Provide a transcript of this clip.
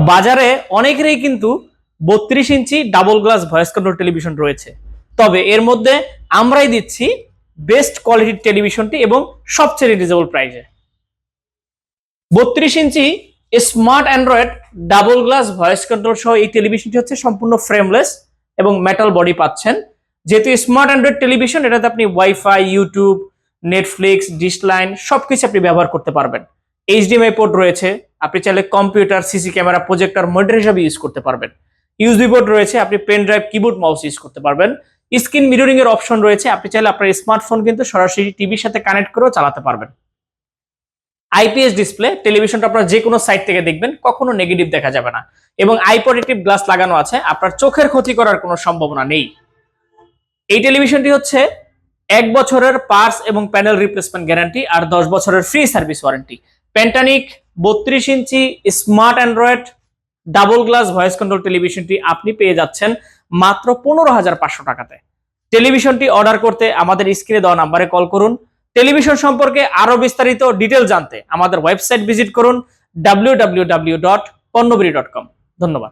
বাজারে অনেকেরই কিন্তু 32 ইঞ্চি double glass voice control television রয়েছে, তবে এর মধ্যে আমরাই দিচ্ছি বেস্ট কোয়ালিটির টেলিভিশনটি এবং সবচেয়ে রিজনেবল প্রাইসে। 32 ইঞ্চি smart android double glass voice control সহ এই টেলিভিশনটি হচ্ছে সম্পূর্ণ ফ্রেমলেস এবং মেটাল বডি পাচ্ছেন। যেহেতু স্মার্ট অ্যান্ড্রয়েড টেলিভিশন, এটাতে আপনি wifi, YouTube, Netflix, dish line সবকিছু আপনি ব্যবহার করতে পারবেন। এইচডিএমআই পোর্ট রয়েছে, আপনি চাইলে computer, CC camera, projector, monitor হিসেবে ইউজ করতে পারবেন। ইউএসবি পোর্ট রয়েছে, আপনি pen drive, keyboard, mouse use করতে পারবেন। স্ক্রিন মিররিং এর অপশন রয়েছে, আপনি চাইলে আপনার স্মার্টফোন কিন্তু সরাসরি টিভির সাথে কানেক্ট করেও চালাতে পারবেন। আইপিএস ডিসপ্লে, টেলিভিশনটা আপনারা যে কোনো সাইড থেকে দেখবেন, কখনো নেগেটিভ দেখা যাবে না। এবং আই প্রোটেক্টিভ গ্লাস লাগানো আছে, আপনার চোখের ক্ষতি করার কোনো সম্ভাবনা নেই। এই টেলিভিশনটি হচ্ছে 1 বছরের পার্টস এবং প্যানেল রিপ্লেসমেন্ট গ্যারান্টি আর 10 বছরের ফ্রি সার্ভিস ওয়ারেন্টি। প্যান্টানিক 32 ইঞ্চি smart android double glass voice control টেলিভিশনটি আপনি পেয়ে যাচ্ছেন মাত্র 15,500 টাকাতে। টেলিভিশনটি অর্ডার করতে আমাদের স্ক্রিনে দেওয়া নাম্বারে কল করুন। টেলিভিশন সম্পর্কে আরো বিস্তারিত ডিটেল জানতে আমাদের ওয়েবসাইট ভিজিট করুন www.ponnobiri.com। ধন্যবাদ।